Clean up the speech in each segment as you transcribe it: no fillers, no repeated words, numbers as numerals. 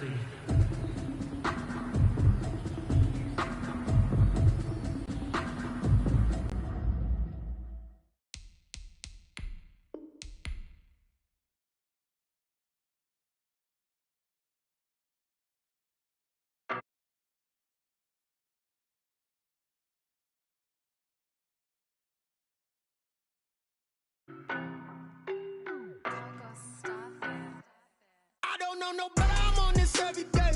accuracy. I don't know no better, I'm on this every day.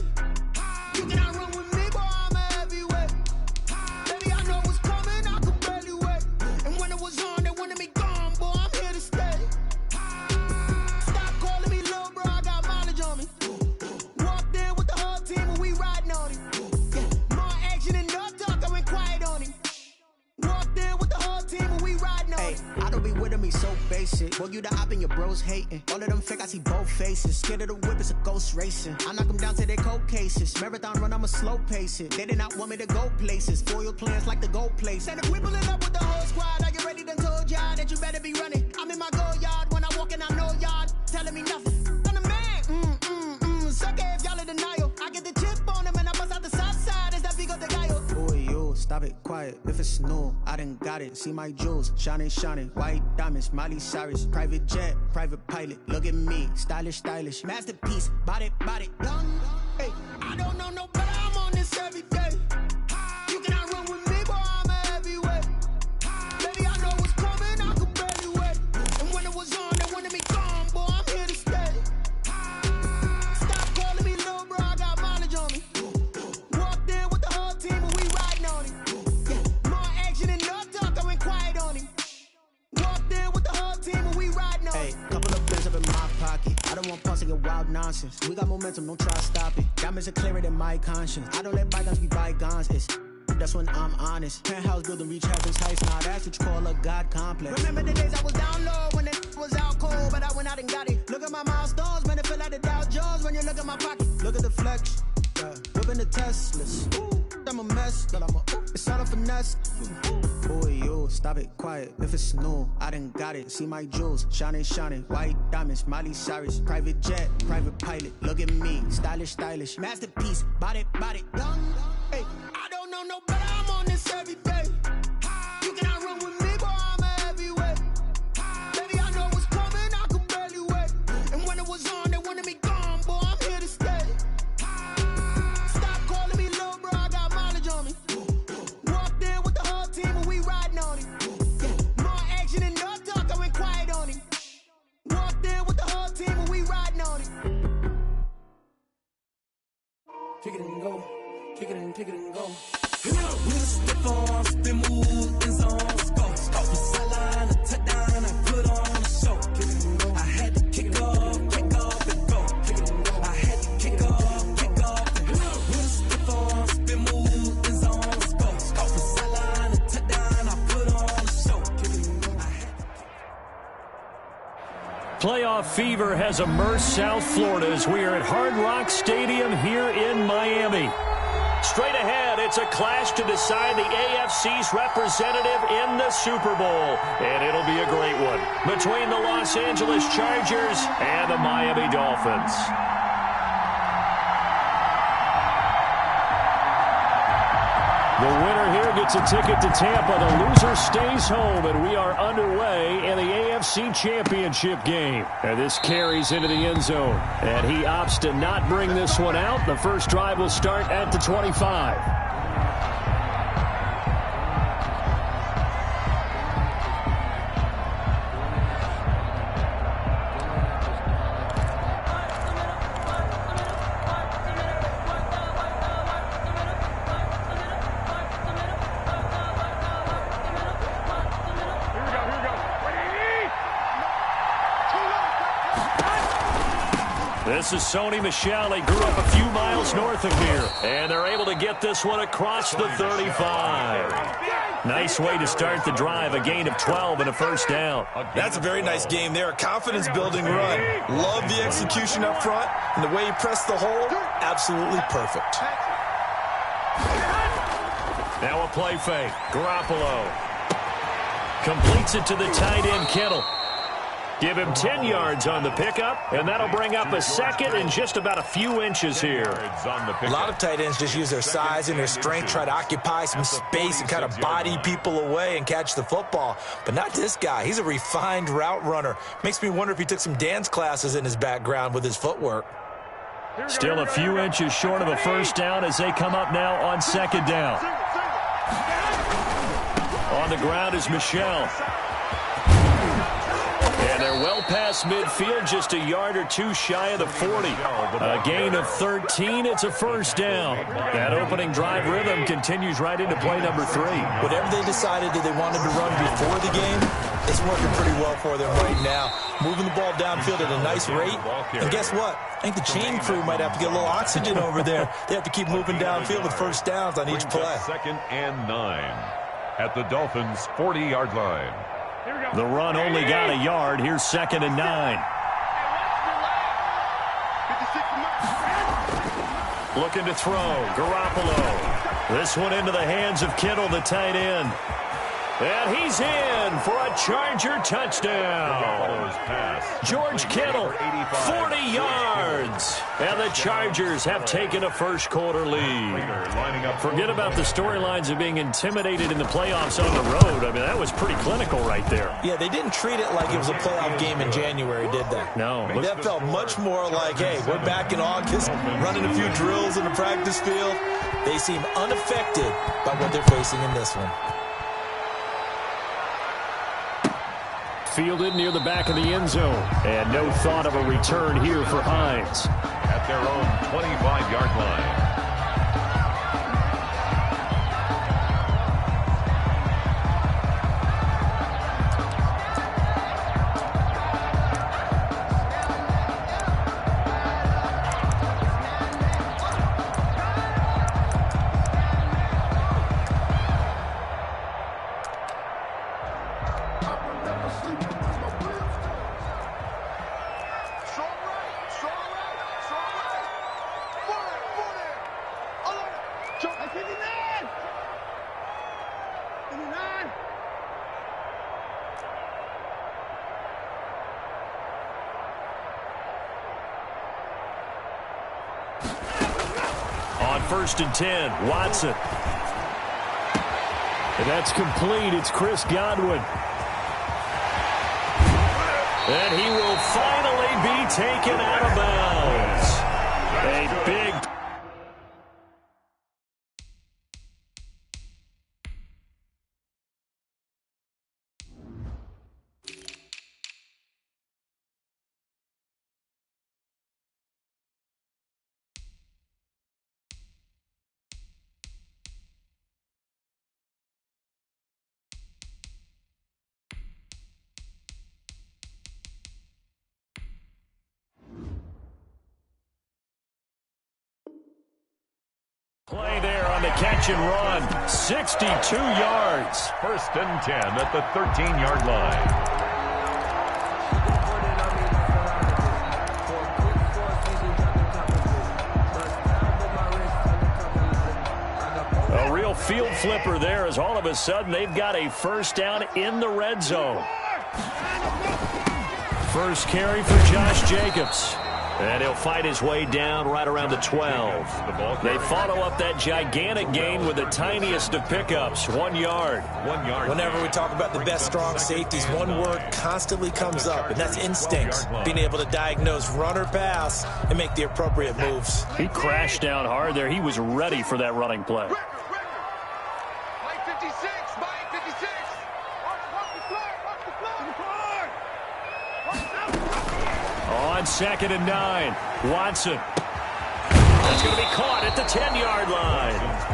You cannot run with me, boy, I'm a heavyweight. Baby, I know what's coming, I could barely wait. And when it was on, they wanted me gone, boy, I'm here to stay. Stop calling me little bro, I got mileage on me. Walked in with the whole team and we riding on him. Yeah, more action and no talk, I went quiet on him. Walked in with the whole team and we riding on him. I don't be with me so basic. Boy, you the op and your bros hating. All of them fake, I see both faces. Scared of the whip, it's a ghost racing. I knock them down to their cold cases. Marathon run, I'ma slow pace it. They did not want me to go places. Foil plans like the go place. And if we pulling up with the whole squad, are you ready? Done told y'all that you better be running. I'm in my go yard. When I walk in, I know y'all telling me nothing. I'm the man. Suck it if y'all in denial. I get the chip on them and I bust out the south side. Is that Vigo de Gallo? Boy, you stop it quiet. If it's new, I done got it. See my jewels, shining, shining. White diamonds, Miley Cyrus. Private jet, private pilot. Look at me, stylish, stylish. Masterpiece, body, done. Hey, I don't know no better, I'm on this every day. You cannot run with me, boy, I'm a heavyweight. Baby, I know what's coming, I could barely wait. And when it was on, they wanted me gone, boy, I'm here to stay. Stop calling me little bro, I got mileage on me. Walked in with the whole team and we riding on him. Yeah, more action and no talk, I went quiet on him. Walked in with the whole team and we riding on him. Hey, couple of pins up in my pocket. I don't want pause to get wild nonsense. We got momentum, don't try to stop it. Diamonds are clearer than my conscience. I don't let bygones be bygones. That's when I'm honest. Penthouse building reach heaven's heights. Now that's what you call a God complex. Remember the days I was down low when it was out cold, but I went out and got it. Look at my milestones, man, it feel like the Dow Jones when you look at my pocket. Look at the flex, whipping the Teslas. I'm a mess, but it's all a finesse. Boy, you stop it quiet. If it's new, I done got it. See my jewels, shining, shining. White diamonds, Miley Cyrus. Private jet, private pilot. Look at me, stylish, stylish. Masterpiece, body, done. Hey, I don't know no better, I'm on this every day. You cannot run with me, boy, I'm a heavyweight. Baby, I know what's coming, I could barely wait. And when it was on, they wanted me gone, boy, I'm here to stay. Stop calling me little bro, I got mileage on me. Walked in with the whole team and we riding on him. Yeah, more action and no talk, I went quiet on him. Walked in with the whole team and we riding on him. Kick it and go. Kick it and go. With a stiff on, spin move, in zone, go. From sideline to touchdown, I put on a show. Kick it and go. I had to kick off and go. Kick it and go. I had to kick off and go. With a stiff on, spin move, in zone, go. From sideline to touchdown, I put on a show. Kick it and go. Playoff fever has immersed South Florida as we are at Hard Rock Stadium here in Miami. Straight ahead, it's a clash to decide the AFC's representative in the Super Bowl. And it'll be a great one between the Los Angeles Chargers and the Miami Dolphins. The winner here gets a ticket to Tampa. The loser stays home, and we are underway in the AFC Championship game. And this carries into the end zone. And he opts to not bring this one out. The first drive will start at the 25. This is Sony Michel. He grew up a few miles north of here. And they're able to get this one across the 35. Nice way to start the drive. A gain of 12 and a first down. That's a very nice game there. A confidence-building run. Love the execution up front. And the way he pressed the hole, absolutely perfect. Now a play fake. Garoppolo completes it to the tight end, Kittle. Give him 10 yards on the pickup, and that'll bring up a second and just about a few inches here. A lot of tight ends just use their size and their strength, try to occupy some space and kind of body people away and catch the football. But not this guy. He's a refined route runner. Makes me wonder if he took some dance classes in his background with his footwork. Still a few inches short of a first down as they come up now on second down. On the ground is Michel. And they're well past midfield, just a yard or two shy of the 40. A gain of 13, it's a first down. That opening drive rhythm continues right into play number 3. Whatever they decided that they wanted to run before the game, it's working pretty well for them right now. Moving the ball downfield at a nice rate. And guess what? I think the chain crew might have to get a little oxygen over there. They have to keep moving downfield with first downs on each play. 2nd and 9 at the Dolphins' 40-yard line. The run only got a yard. Here's 2nd and 9. Looking to throw. Garoppolo. This one into the hands of Kittle, the tight end. And he's in for a Charger touchdown. George Kittle, 40 yards. And the Chargers have taken a first-quarter lead. Forget about the storylines of being intimidated in the playoffs on the road. I mean, that was pretty clinical right there. Yeah, they didn't treat it like it was a playoff game in January, did they? No. That felt much more like, hey, we're back in August, running a few drills in the practice field. They seem unaffected by what they're facing in this one. Fielded near the back of the end zone. And no thought of a return here for Hines. At their own 25-yard line. On 1st and 10, Watson. And that's complete. It's Chris Godwin. And he will finally be taken out of bounds. A big... Play there on the catch and run. 62 yards. 1st and 10 at the 13-yard line. A real field flipper there as all of a sudden they've got a first down in the red zone. First carry for Josh Jacobs. And he'll fight his way down right around the 12. They follow up that gigantic gain with the tiniest of pickups, 1 yard. 1 yard. Whenever we talk about the best strong safeties, one word constantly comes up, and that's instincts. Being able to diagnose run or pass and make the appropriate moves. He crashed down hard there. He was ready for that running play. On 2nd and 9, Watson. That's going to be caught at the 10-yard line.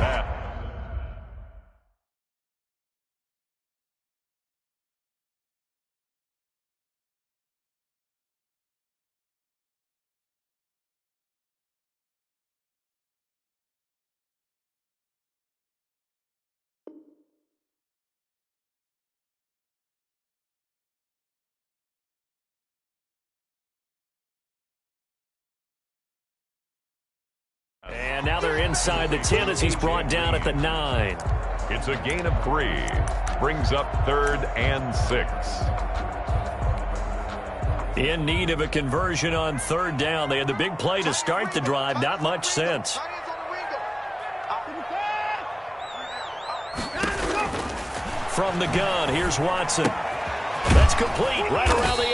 And now they're inside the 10 as he's brought down at the 9. It's a gain of 3. Brings up 3rd and 6. In need of a conversion on third down. They had the big play to start the drive. Not much sense. From the gun, here's Watson. That's complete right around the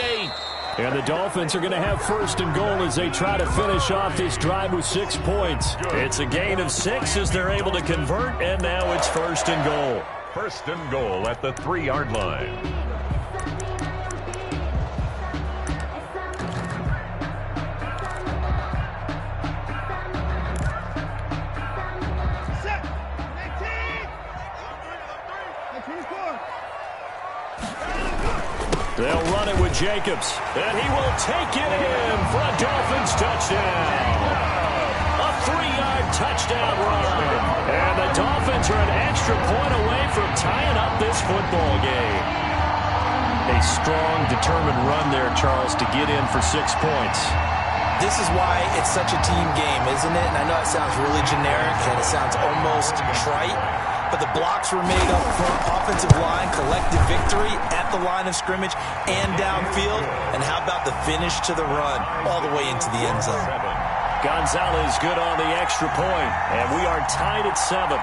8. And the Dolphins are going to have first and goal as they try to finish off this drive with 6 points. It's a gain of 6 as they're able to convert, and now it's first and goal. First and goal at the 3-yard line. They'll run it with Jacobs, and he will take it in for a Dolphins touchdown. A 3-yard touchdown run. And the Dolphins are an extra point away from tying up this football game. A strong, determined run there, Charles, to get in for 6 points. This is why it's such a team game, isn't it? And I know it sounds really generic and it sounds almost trite, but the blocks were made up front, offensive line, collective victory at the line of scrimmage and downfield. And how about the finish to the run all the way into the end zone? Gonzalez good on the extra point, and we are tied at 7.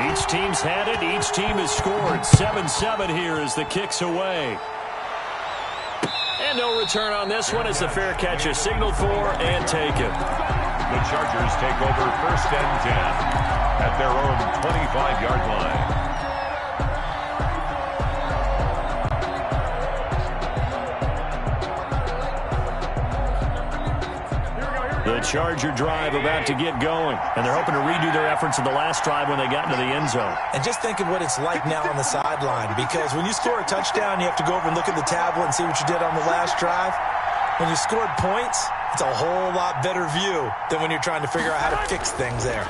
Each team's had it. Each team has scored. 7-7 here as the kick's away. And no return on this one as the fair catch is signaled for and taken. The Chargers take over first and 10 at their own 25-yard line. The Charger drive about to get going, and they're hoping to redo their efforts of the last drive when they got into the end zone. And just think of what it's like now on the sideline, because when you score a touchdown, you have to go over and look at the tablet and see what you did on the last drive. When you scored points, it's a whole lot better view than when you're trying to figure out how to fix things there.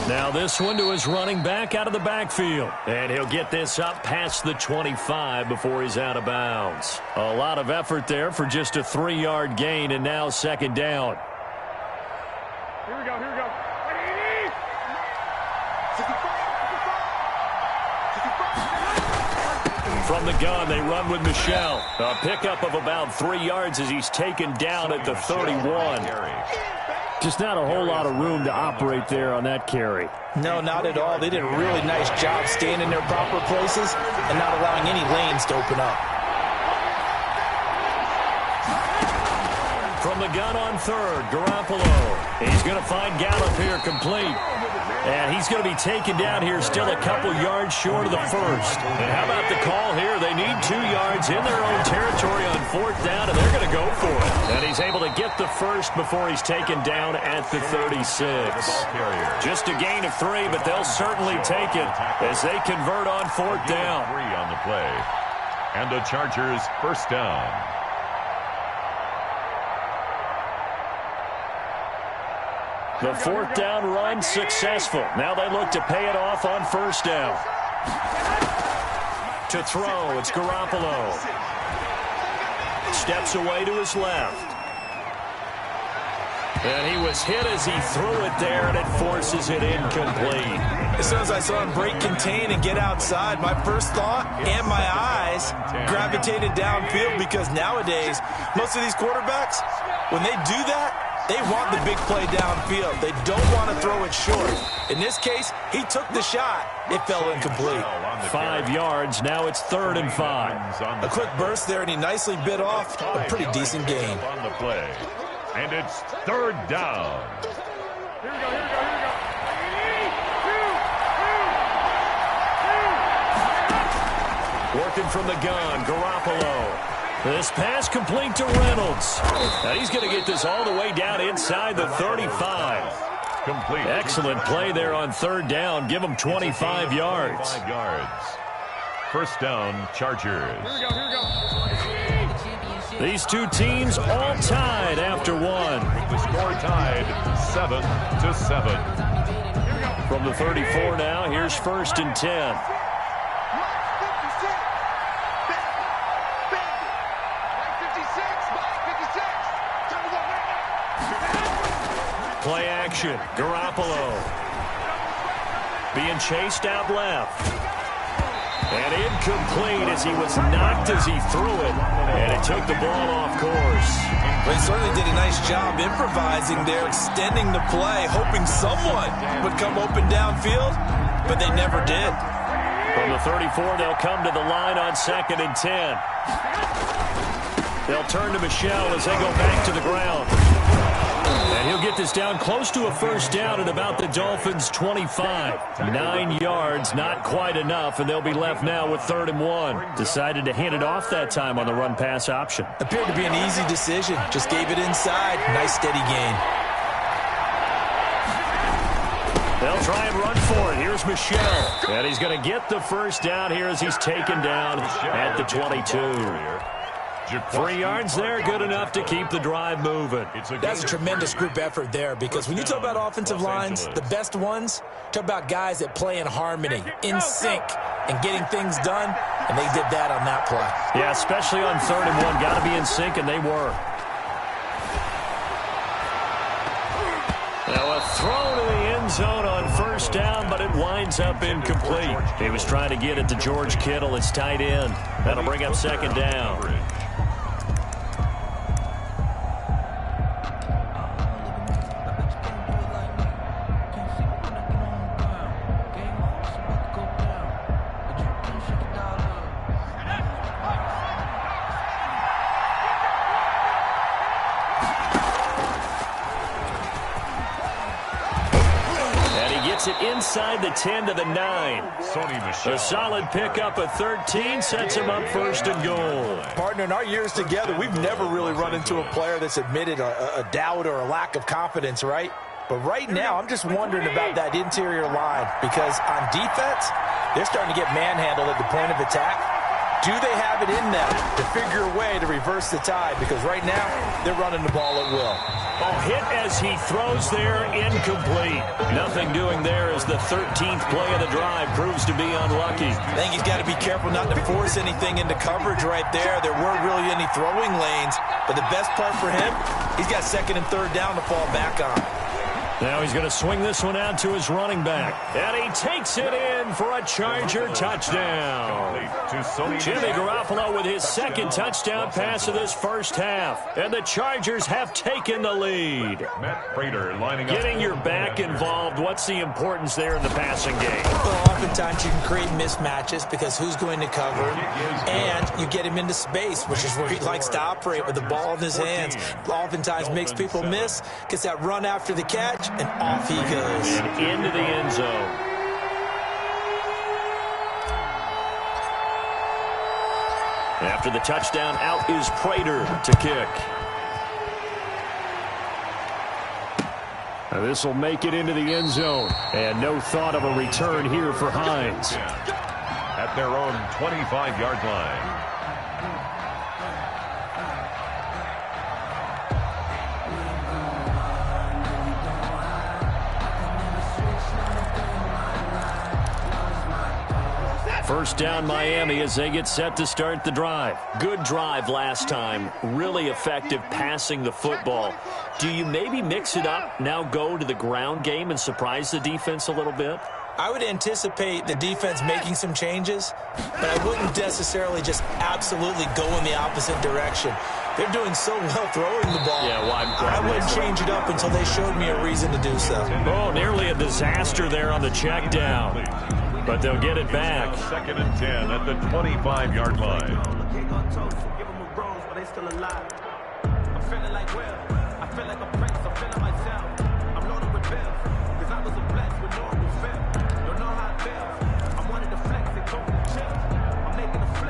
Now this one to his running back out of the backfield. And he'll get this up past the 25 before he's out of bounds. A lot of effort there for just a 3-yard gain, and now second down. Here we go, here we go. From the gun, they run with Michel. A pickup of about 3 yards as he's taken down at the 31. Just not a whole lot of room to operate there on that carry. No, not at all. They did a really nice job staying in their proper places and not allowing any lanes to open up. From the gun on third, Garoppolo. He's going to find Gallup here complete. And he's going to be taken down here still a couple yards short of the first. And how about the call here? They need 2 yards in their own territory on fourth down, and they're going to go for it. And he's able to get the first before he's taken down at the 36. Just a gain of 3, but they'll certainly take it as they convert on fourth down. 3 on the play. And the Chargers first down. The fourth down run successful. Now they look to pay it off on first down. To throw, it's Garoppolo. Steps away to his left. And he was hit as he threw it there, and it forces it incomplete. As soon as I saw him break, contain, and get outside, my first thought and my eyes gravitated downfield, because nowadays, most of these quarterbacks, when they do that, they want the big play downfield. They don't want to throw it short. In this case, he took the shot. It fell incomplete. 5 yards. Now it's 3rd and 5. A quick burst there, and he nicely bit off a pretty decent gain. On the play. And it's 3rd down. Here we go, here we go, here we go. Working from the gun, Garoppolo. This pass complete to Reynolds. Now he's going to get this all the way down inside the 35. Complete. Excellent play there on 3rd down. Give him 25 yards. 5 yards. First down, Chargers. Here we go, here we go. These two teams all tied after one. The score tied 7-7. From the 34 now, here's 1st and 10. Play action. Garoppolo. being chased out left. And incomplete as he was knocked as he threw it. And it took the ball off course. They certainly did a nice job improvising there, extending the play, hoping someone would come open downfield, but they never did. From the 34, they'll come to the line on 2nd and 10. They'll turn to Michel as they go back to the ground. And he'll get this down close to a first down at about the Dolphins' 25. 9 yards, not quite enough, and they'll be left now with 3rd and 1. Decided to hand it off that time on the run-pass option. Appeared to be an easy decision. Just gave it inside. Nice, steady gain. They'll try and run for it. Here's Michel. And he's going to get the first down here as he's taken down at the 22. 3 yards there, good enough to keep the drive moving. That's a tremendous group effort there, because when you talk about offensive lines, the best ones, talk about guys that play in harmony, in sync, and getting things done, and they did that on that play. Yeah, especially on 3rd and 1. Got to be in sync, and they were. Now a throw to the end zone on first down, but it winds up incomplete. He was trying to get it to George Kittle, his tight end. That'll bring up 2nd down. Inside the 10 to the 9. A solid pickup of 13 sets him up 1st and goal. Partner, in our years together, we've never really run into a player that's admitted a doubt or a lack of confidence, right? But right now, I'm just wondering about that interior line, because on defense, they're starting to get manhandled at the point of attack. Do they have it in them to figure a way to reverse the tide? Because right now, they're running the ball at will. Oh, hit as he throws there, incomplete. Nothing doing there as the 13th play of the drive proves to be unlucky. I think he's got to be careful not to force anything into coverage right there. There weren't really any throwing lanes. But the best part for him, he's got 2nd and 3rd down to fall back on. Now he's going to swing this one out to his running back. And he takes it in for a Charger touchdown. Jimmy Garoppolo with his 2nd touchdown pass of this first half. And the Chargers have taken the lead. Matt Prater lining up. Getting your back involved, what's the importance there in the passing game? Well, oftentimes you can create mismatches because who's going to cover him, and you get him into space, which is where he likes to operate with the ball in his hands. Oftentimes makes people miss, gets that run after the catch, and off he goes. And into the end zone. After the touchdown, out is Prater to kick. Now this will make it into the end zone. And no thought of a return here for Hines. At their own 25-yard line. First down Miami as they get set to start the drive. Good drive last time. Really effective passing the football. Do you maybe mix it up, now go to the ground game and surprise the defense a little bit? I would anticipate the defense making some changes, but I wouldn't necessarily just absolutely go in the opposite direction. They're doing so well throwing the ball. Yeah, I wouldn't change it up until they showed me a reason to do so. Oh, nearly a disaster there on the check down. But they'll get it back. 2nd and 10 at the 25-yard line.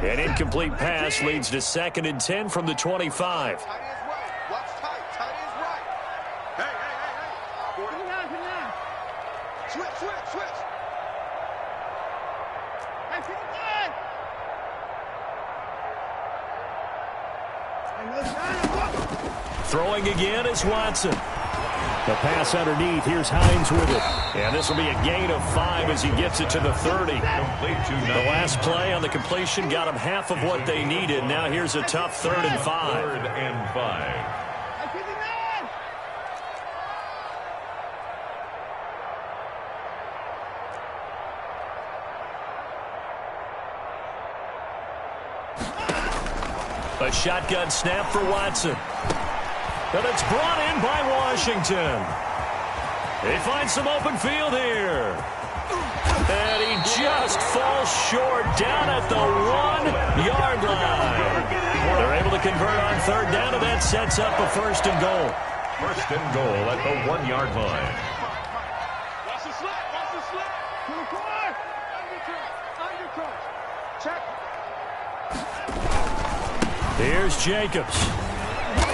An incomplete pass leads to 2nd and 10 from the 25. Throwing again is Watson. The pass underneath. Here's Hines with it. And this will be a gain of 5 as he gets it to the 30. The last play on the completion got him half of what they needed. Now here's a tough 3rd and 5. 3rd and 5. A shotgun snap for Watson. And it's brought in by Washington. They find some open field here. And he just falls short down at the 1-yard line. They're able to convert on third down, and that sets up a first and goal. First and goal at the 1-yard line. Watch the slap. Watch the slap. To the corner. Undercut. Check. Here's Jacobs.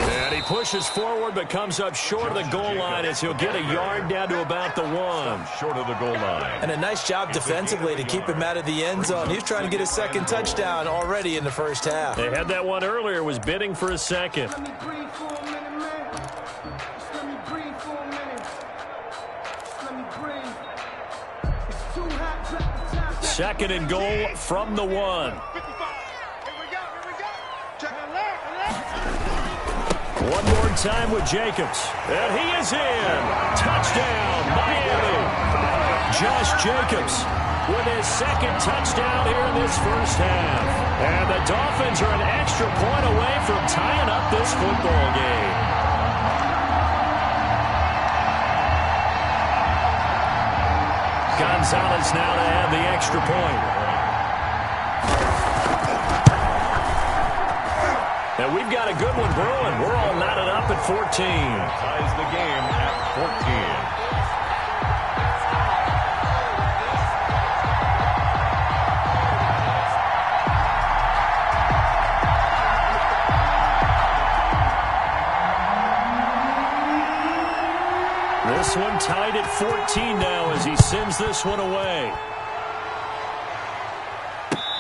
And he pushes forward but comes up short of the goal line as he'll get a yard down to about the 1. Short of the goal line. And a nice job defensively to keep him out of the end zone. He's trying to get his second touchdown already in the first half. They had that one earlier, was bidding for a second. Let me breathe for a minute, man. Just let me breathe for a minute. Just let me breathe. It's too hot, drop the top. Second and goal from the 1. 55. Here we go. Check it left. One more time with Jacobs. And he is in. Touchdown, Miami. Josh Jacobs with his second touchdown here in this first half. And the Dolphins are an extra point away from tying up this football game. Gonzalez now to add the extra point. And we've got a good one brewing. We're all knotted up at 14. Ties the game at 14. This one tied at 14 now as he sends this one away.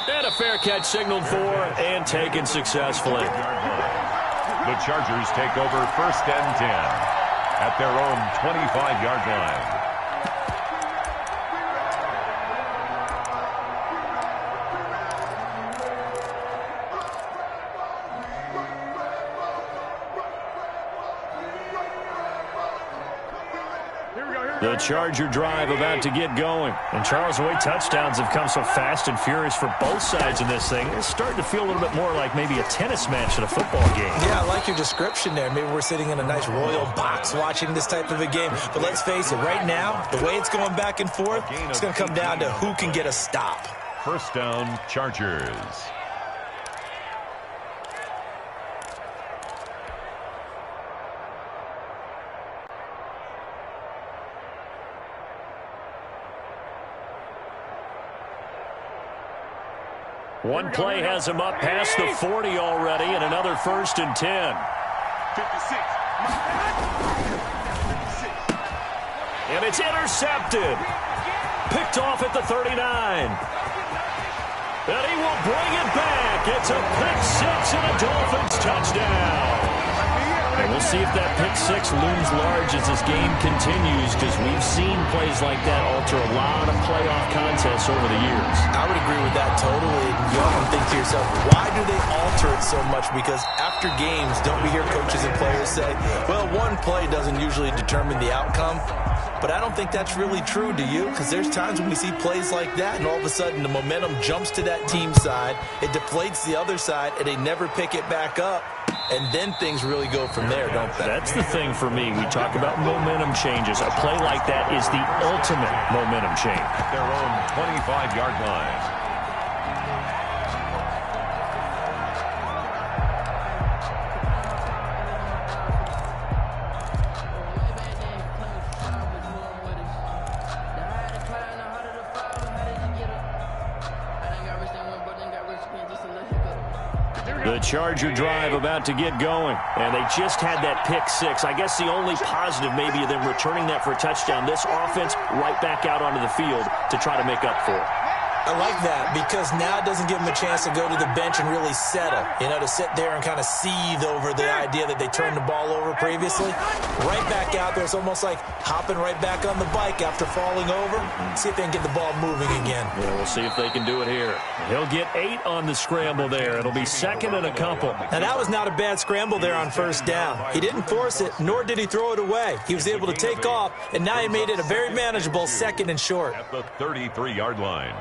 And a fair catch signaled for and taken successfully. The Chargers take over first and 10 at their own 25-yard line. The Charger drive about to get going. And Charles, the way touchdowns have come so fast and furious for both sides in this thing, it's starting to feel a little bit more like maybe a tennis match at a football game. Yeah, I like your description there. Maybe we're sitting in a nice royal box watching this type of a game. But let's face it, right now, the way it's going back and forth, it's going to come down to who can get a stop. First down, Chargers. One play has him up past the 40 already, and another first and 10. 56. And it's intercepted. Picked off at the 39. And he will bring it back. It's a pick six and a Dolphins touchdown. And we'll see if that pick six looms large as this game continues, because we've seen plays like that alter a lot of playoff contests over the years. I would agree with that totally. You often think to yourself, why do they alter it so much? Because after games, don't we hear coaches and players say, well, one play doesn't usually determine the outcome? But I don't think that's really true, do you? Because there's times when we see plays like that, and all of a sudden the momentum jumps to that team's side, it deflates the other side, and they never pick it back up. And then things really go from there, don't they? That's the thing for me. We talk about momentum changes. A play like that is the ultimate momentum change. At their own 25-yard line. The Charger drive about to get going. And they just had that pick six. I guess the only positive maybe of them returning that for a touchdown. This offense right back out onto the field to try to make up for it. I like that because now it doesn't give them a chance to go to the bench and really settle. You know, to sit there and kind of seethe over the idea that they turned the ball over previously. Right back out there. It's almost like hopping right back on the bike after falling over. See if they can get the ball moving again. Yeah, we'll see if they can do it here. He'll get 8 on the scramble there. It'll be second and a couple. Now, that was not a bad scramble there on first down. He didn't force it, nor did he throw it away. He was able to take off, and now he made it a very manageable second and short. At the 33-yard line.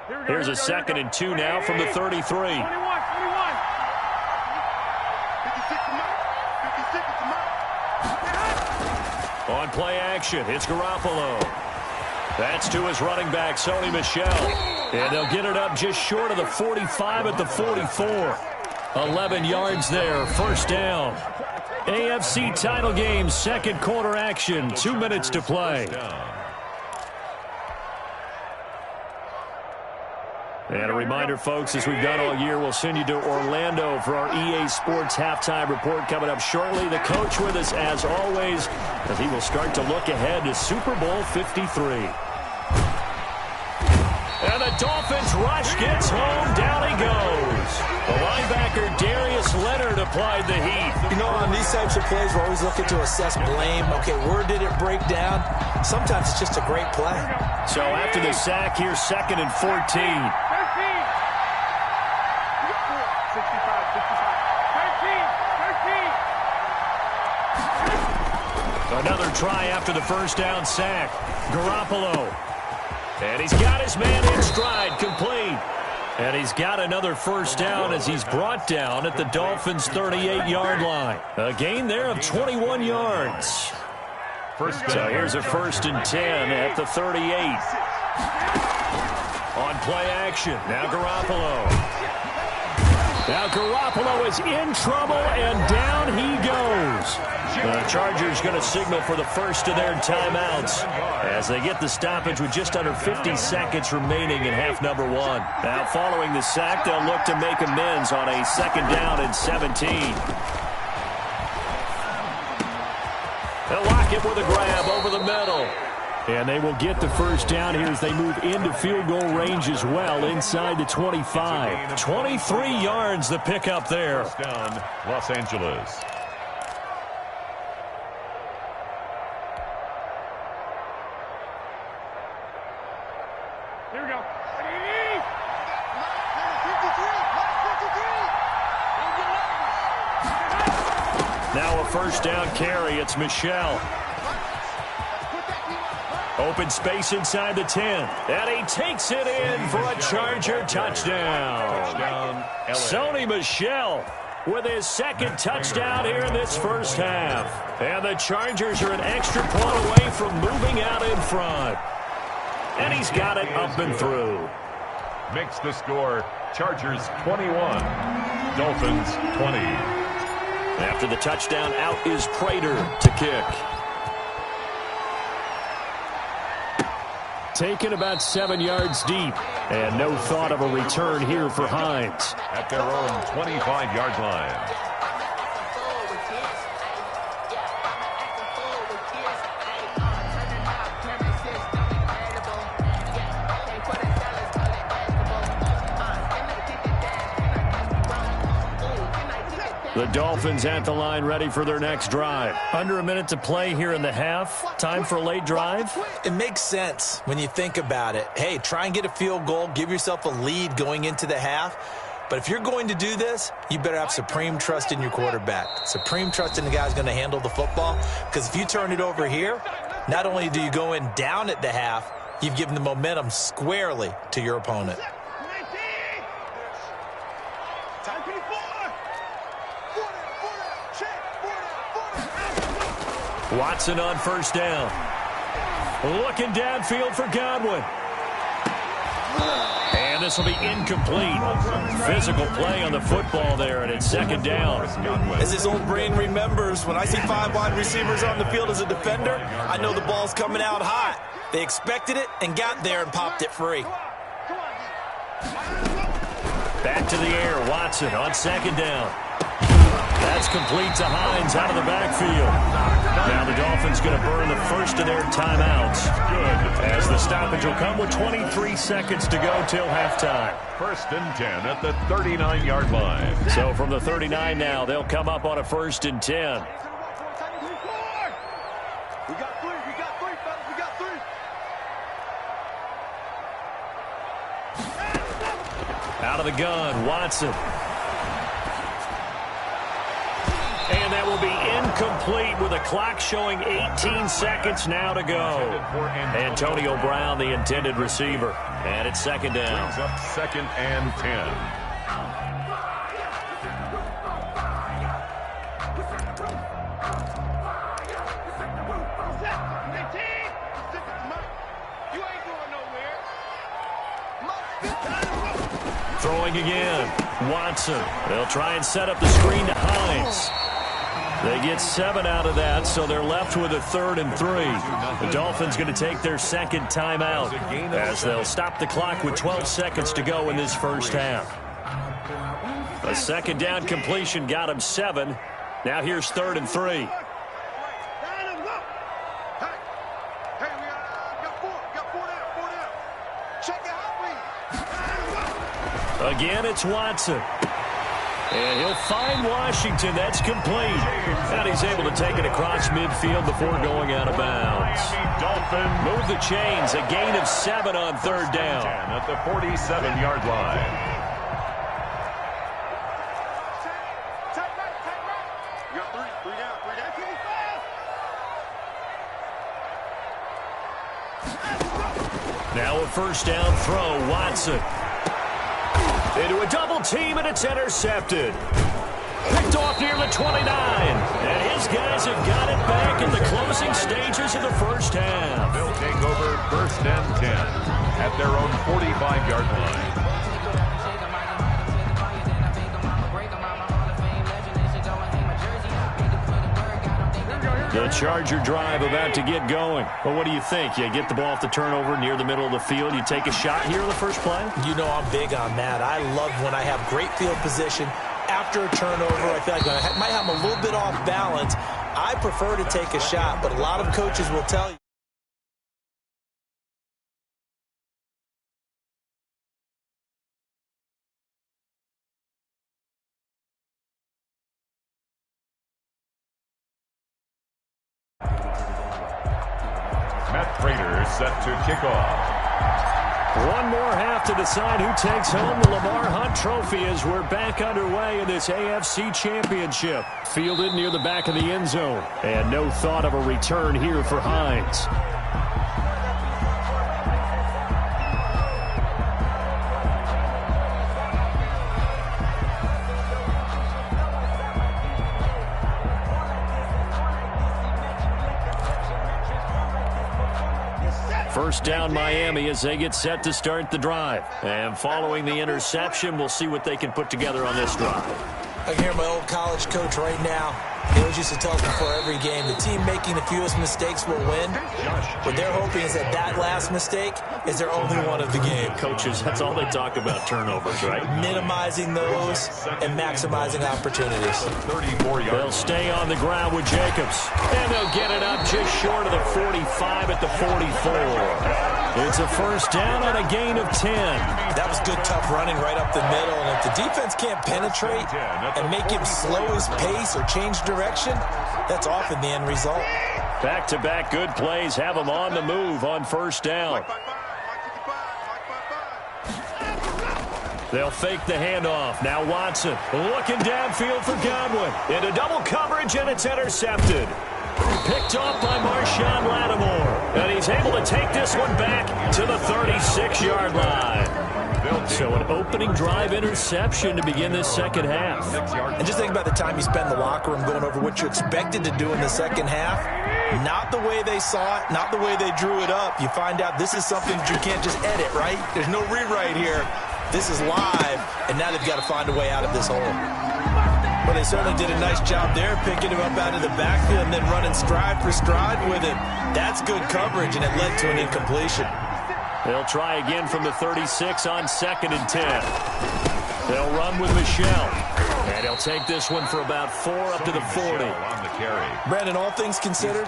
Here's a 2nd and 2 now from the 33. 21. On play action, it's Garoppolo. That's to his running back, Sony Michel. And they'll get it up just short of the 45 at the 44. 11 yards there, first down. AFC title game, second quarter action, 2 minutes to play. And a reminder, folks, as we've done all year, we'll send you to Orlando for our EA Sports halftime report coming up shortly. The coach with us, as always, as he will start to look ahead to Super Bowl 53. And the Dolphins rush gets home. Down he goes. The linebacker, Darius Leonard, applied the heat. You know, on these types of plays, we're always looking to assess blame. Okay, where did it break down? Sometimes it's just a great play. So after the sack, here's 2nd and 14. 13. Another try after the first down sack. Garoppolo. And he's got his man in stride, complete. And he's got another first down as he's brought down at the Dolphins' 38-yard line. A gain there of 21 yards. So here's a 1st and 10 at the 38. On play action, now Garoppolo. Now Garoppolo is in trouble, and down he goes. The Chargers going to signal for the first of their timeouts as they get the stoppage with just under 50 seconds remaining in half number 1. Now following the sack, they'll look to make amends on a 2nd down and 17. They'll lock it with a grab over the middle. And they will get the first down here as they move into field goal range as well inside the 25. 23 yards the pickup there. First down, Los Angeles. Here we go. Now a first down carry. It's Michel. Open space inside the 10. And he takes it in for a Charger touchdown. Sony Michel with his 2nd touchdown here in this first half. And the Chargers are an extra point away from moving out in front. And he's got it up and through. Makes the score Chargers 21, Dolphins 20. After the touchdown, out is Prater to kick. Taken about 7 yards deep. And no thought of a return here for Hines. At their own 25-yard line. The Dolphins at the line ready for their next drive. Under a minute to play here in the half. Time for a late drive. It makes sense when you think about it. Hey, try and get a field goal. Give yourself a lead going into the half. But if you're going to do this, you better have supreme trust in your quarterback. Supreme trust in the guy who's going to handle the football. Because if you turn it over here, not only do you go in down at the half, you've given the momentum squarely to your opponent. Watson on first down. Looking downfield for Godwin. And this will be incomplete. Physical play on the football there, and it's 2nd down. As his old brain remembers, when I see 5 wide receivers on the field as a defender, I know the ball's coming out hot. They expected it and got there and popped it free. Back to the air, Watson on 2nd down. That's complete to Hines out of the backfield. Now the Dolphins going to burn the first of their timeouts. Good. As the stoppage will come with 23 seconds to go till halftime. 1st and 10 at the 39-yard line. So from the 39 now, they'll come up on a 1st and 10. We got three, fellas, we got three. Out of the gun, Watson. And that will be complete with a clock showing 18 seconds now to go. Antonio Brown, the intended receiver. And it's second down. Brings up 2nd and 10. Throwing again. Watson. They'll try and set up the screen to Hines. They get 7 out of that, so they're left with a 3rd and 3. The Dolphins going to take their second timeout as they'll stop the clock with 12 seconds to go in this first half. A second down completion got him 7. Now here's 3rd and 3. Again, it's Watson. And he'll find Washington. That's complete. And he's able to take it across midfield before going out of bounds. Move the chains. A gain of 7 on 3rd down. At the 47-yard line. Now a first down throw. Watson. Into a double team, and it's intercepted. Picked off near the 29. And his guys have got it back in the closing stages of the first half. They'll take over 1st and 10 at their own 45-yard line. The Charger drive about to get going. Well, what do you think? You get the ball off the turnover near the middle of the field. You take a shot here in the first play? You know I'm big on that. I love when I have great field position after a turnover. I feel like I might have them a little bit off balance. I prefer to take a shot, but a lot of coaches will tell you. Set to kick off. One more half to decide who takes home the Lamar Hunt Trophy as we're back underway in this AFC Championship. Fielded near the back of the end zone. And no thought of a return here for Hines. First down Miami as they get set to start the drive. And following the interception, we'll see what they can put together on this drive. I can hear my old college coach right now. He always used to tell us before every game, the team making the fewest mistakes will win. What they're hoping is that that last mistake is their only one of the game. Coaches, that's all they talk about, turnovers, right? Minimizing those and maximizing opportunities. They'll stay on the ground with Jacobs. And they'll get it up just short of the 45 at the 44. It's a first down on a gain of 10. That was good, tough running right up the middle. And if the defense can't penetrate and make him slow his pace or change direction, that's often the end result. Back-to-back good plays have them on the move on first down. They'll fake the handoff. Now Watson looking downfield for Godwin. Into double coverage, and it's intercepted. Picked off by Marshawn Lattimore. And he's able to take this one back to the 36-yard line. So an opening drive interception to begin this second half. And just think about the time you spend in the locker room going over what you expected to do in the second half. Not the way they saw it, not the way they drew it up. You find out this is something that you can't just edit, right? There's no rewrite here. This is live, and now they've got to find a way out of this hole. Well, they certainly did a nice job there, picking him up out of the backfield and then running stride for stride with him. That's good coverage, and it led to an incompletion. They'll try again from the 36 on 2nd and 10. They'll run with Michelle. And he'll take this one for about 4 up to the 40. Brandon, all things considered,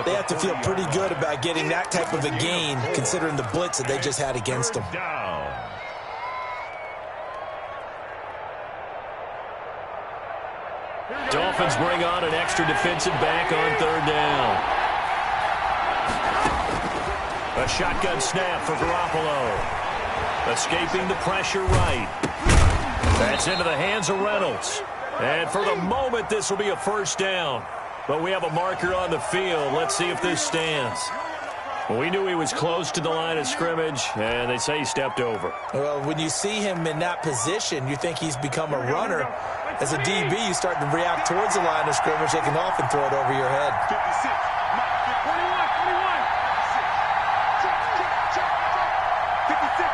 they have to feel pretty good about getting that type of a gain, considering the blitz that they just had against them. Dolphins bring on an extra defensive back on 3rd down. A shotgun snap for Garoppolo. Escaping the pressure right. That's into the hands of Reynolds. And for the moment, this will be a first down. But we have a marker on the field. Let's see if this stands. Well, we knew he was close to the line of scrimmage, and they say he stepped over. Well, when you see him in that position, you think he's become a runner. As a DB, you start to react towards the line of scrimmage. They can often throw it over your head. 56. 21. 56.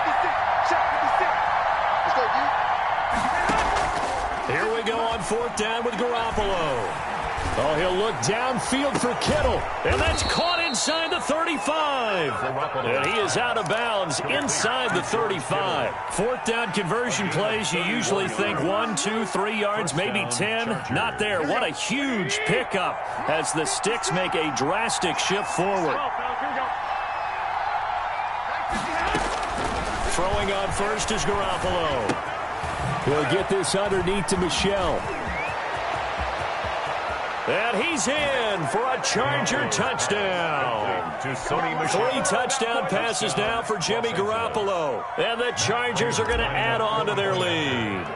56. Check 56. Let's go, dude. Here we go on fourth down with Garoppolo. Oh, he'll look downfield for Kittle. And that's caught inside the 35. And he is out of bounds inside the 35. Fourth down conversion plays, you usually think 1, 2, 3 yards, maybe 10. Not there. What a huge pickup as the sticks make a drastic shift forward. Throwing on first is Garoppolo. He'll get this underneath to Michelle. And he's in for a Charger touchdown. 3 touchdown passes now for Jimmy Garoppolo. And the Chargers are going to add on to their lead.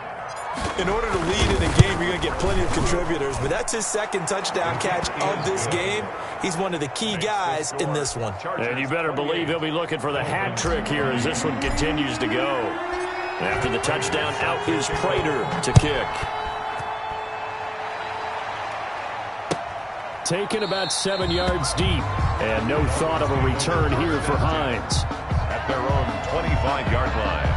In order to lead in a game, you're going to get plenty of contributors. But that's his second touchdown catch of this game. He's one of the key guys in this one. And you better believe he'll be looking for the hat trick here as this one continues to go. After the touchdown, out is Prater to kick. Taken about 7 yards deep. And no thought of a return here for Hines. At their own 25-yard line.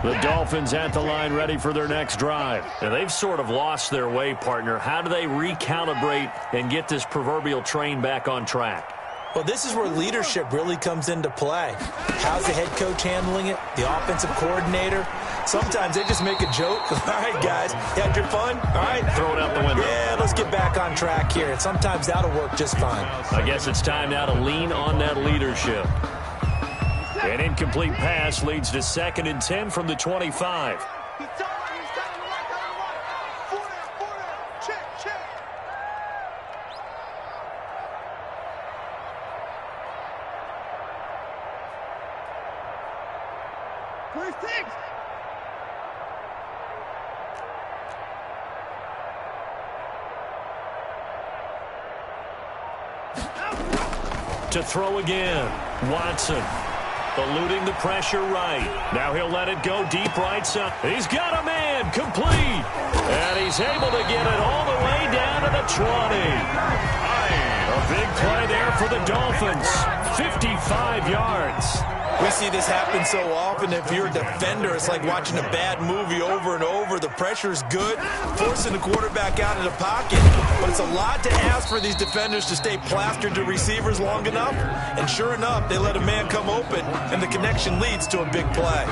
The Dolphins at the line ready for their next drive. And they've sort of lost their way, partner. How do they recalibrate and get this proverbial train back on track? Well, this is where leadership really comes into play. How's the head coach handling it? The offensive coordinator? Sometimes they just make a joke. All right, guys, you had your fun? All right. Throw it out the window. Yeah, let's get back on track here. And sometimes that'll work just fine. I guess it's time now to lean on that leadership. An incomplete pass leads to 2nd and 10 from the 25. To throw again. Watson eluding the pressure right. Now he'll let it go deep right side. He's got a man complete. And he's able to get it all the way down to the 20. A big play there for the Dolphins. 55 yards. We see this happen so often. If you're a defender, it's like watching a bad movie over and over. The pressure is good, forcing the quarterback out of the pocket. But it's a lot to ask for these defenders to stay plastered to receivers long enough. And sure enough, they let a man come open, and the connection leads to a big play.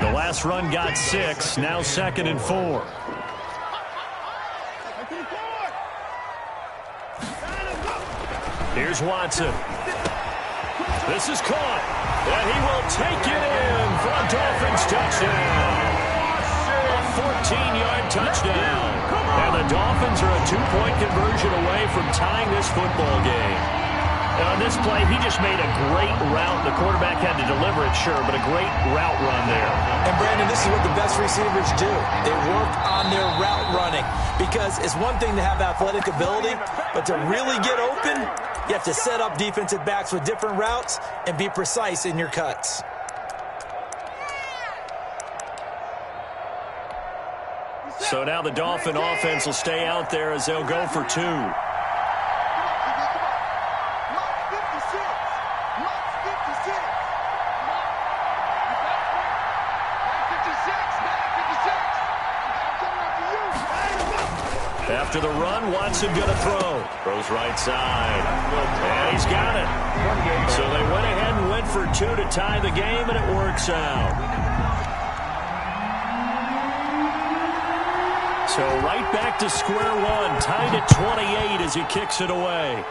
The last run got 6, now 2nd and 4. Here's Watson. This is caught. And he will take it in for a Dolphins touchdown. A 14-yard touchdown. And the Dolphins are a 2-point conversion away from tying this football game. And on this play, he just made a great route. The quarterback had to deliver it, sure, but a great route run there. And, Brandon, this is what the best receivers do. They work on their route running. Because it's one thing to have athletic ability, but to really get open, you have to set up defensive backs with different routes and be precise in your cuts. So now the Dolphin offense will stay out there as they'll go for 2. After the run, Watson going to throw. Throws right side. And he's got it. So they went ahead and went for 2 to tie the game, and it works out. So right back to square one, tied at 28 as he kicks it away.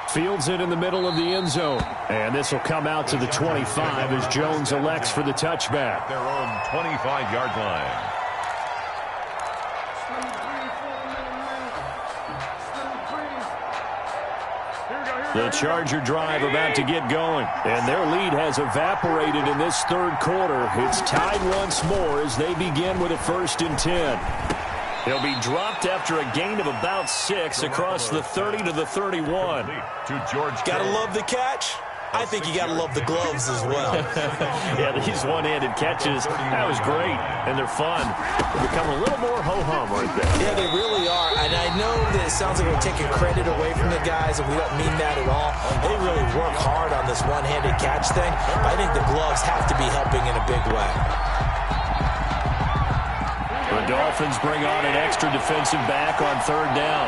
Fields it in the middle of the end zone. And this will come out to the 25 as Jones elects for the touchback. Their own 25-yard line. Here we go. The Charger drive about to get going, and their lead has evaporated in this third quarter. It's tied once more as they begin with a 1st and 10. He'll be dropped after a gain of about 6 across the 30 to the 31. Gotta love the catch. I think you got to love the gloves as well. Yeah, these one-handed catches, that was great, and they're fun. They become a little more ho-hum right there. Yeah, they really are, and I know that it sounds like we're taking credit away from the guys, and we don't mean that at all. They really work hard on this one-handed catch thing, but I think the gloves have to be helping in a big way. The Dolphins bring on an extra defensive back on 3rd down.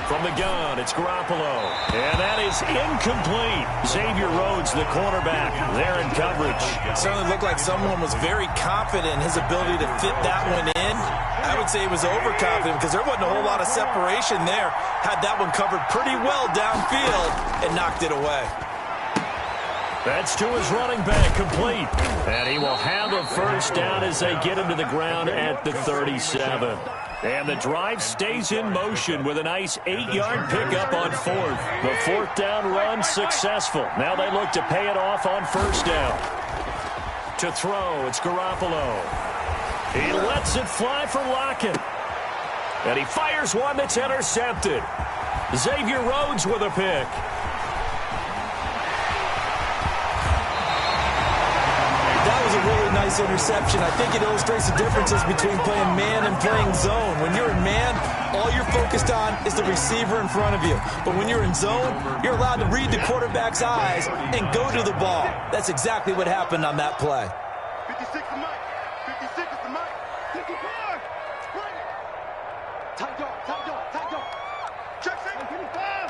From the gun, it's Garoppolo. And that is incomplete. Xavier Rhodes, the cornerback, there in coverage. It certainly looked like someone was very confident in his ability to fit that one in. I would say he was overconfident because there wasn't a whole lot of separation there. Had that one covered pretty well downfield and knocked it away. That's to his running back, complete. And he will have a 1st down as they get him to the ground at the 37. And the drive stays in motion with a nice 8-yard pickup on 4th. The 4th down run successful. Now they look to pay it off on 1st down. To throw, it's Garoppolo. He lets it fly for Lockett. And he fires one that's intercepted. Xavier Rhodes with a pick. That was a really nice interception. I think it illustrates the differences between playing man and playing zone. When you're in man, all you're focused on is the receiver in front of you. But when you're in zone, you're allowed to read the quarterback's eyes and go to the ball. That's exactly what happened on that play. 56 to Mike. 56 is the Mike. 55. Right. Tight dog. Tight dog. Tight dog. Check 55.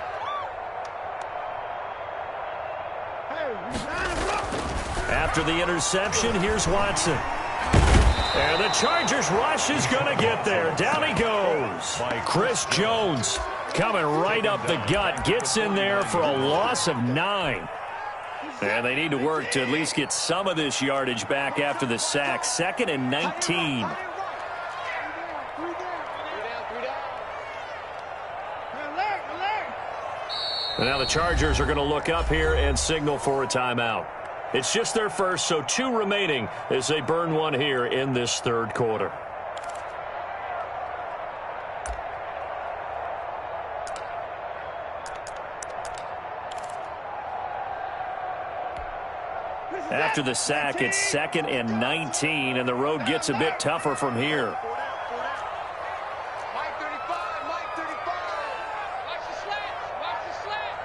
Hey, we line him up. After the interception, here's Watson. And the Chargers rush is going to get there. Down he goes. Chris Jones coming right up the gut. Gets in there for a loss of 9. And they need to work to at least get some of this yardage back after the sack. 2nd and 19. And now the Chargers are going to look up here and signal for a timeout. It's just their first, so 2 remaining as they burn one here in this 3rd quarter. After the sack, it's 2nd and 19, and the road gets a bit tougher from here. Mike 35. Mike 35. Watch the slant. Watch the slant.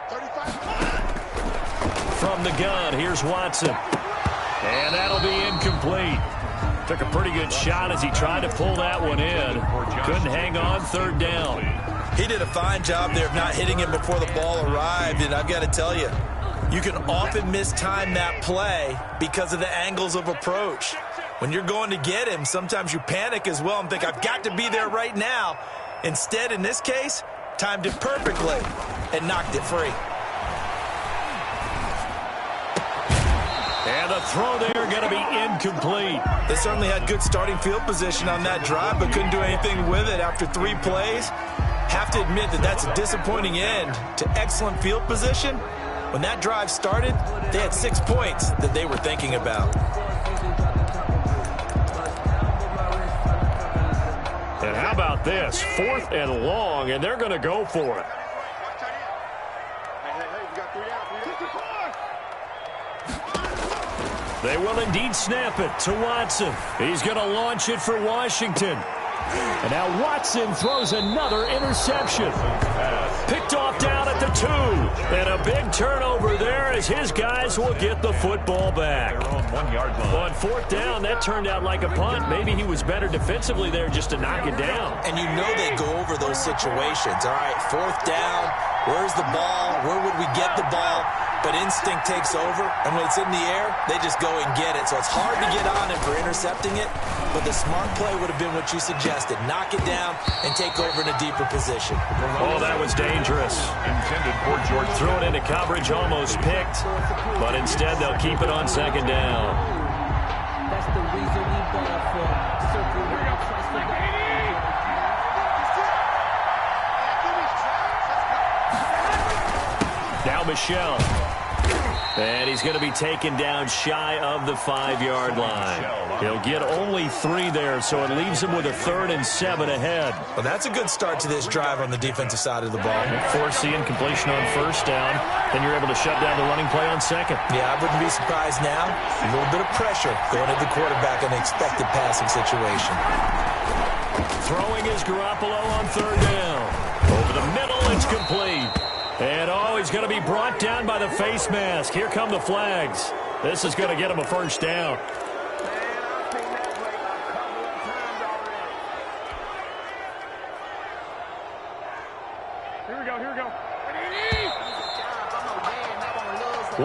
35. From the gun, here's Watson. And that'll be incomplete. Took a pretty good shot as he tried to pull that one in. Couldn't hang on 3rd down. He did a fine job there of not hitting him before the ball arrived, and I've got to tell you, you can often mistime that play because of the angles of approach. When you're going to get him, sometimes you panic as well and think, I've got to be there right now. Instead, in this case, timed it perfectly and knocked it free. And the throw there going to be incomplete. They certainly had good starting field position on that drive, but couldn't do anything with it after 3 plays. Have to admit that that's a disappointing end to excellent field position. When that drive started, they had 6 points that they were thinking about. And how about this? 4th and long, and they're going to go for it. They will indeed snap it to Watson. He's going to launch it for Washington. And now Watson throws another interception. Picked off down at the 2. And a big turnover there as his guys will get the football back. On 4th down, that turned out like a punt. Maybe he was better defensively there just to knock it down. And you know they go over those situations. All right, 4th down. Where's the ball? Where would we get the ball? But instinct takes over, and when it's in the air, they just go and get it. So it's hard to get on him for intercepting it, but the smart play would have been what you suggested. Knock it down and take over in a deeper position. Oh, that was dangerous. Intended for George. Threw it into coverage, almost picked, but instead they'll keep it on 2nd down. That's the reason we bought for circle. Now Michelle. And he's going to be taken down shy of the 5-yard line. He'll get only 3 there, so it leaves him with a 3rd and 7 ahead. Well, that's a good start to this drive on the defensive side of the ball. Force the incompletion on 1st down. Then you're able to shut down the running play on 2nd. Yeah, I wouldn't be surprised now. A little bit of pressure going at the quarterback in the expected passing situation. Throwing is Garoppolo on 3rd down. Over the middle, it's complete. And, he's going to be brought down by the face mask. Here come the flags. This is going to get him a 1st down. Here we go.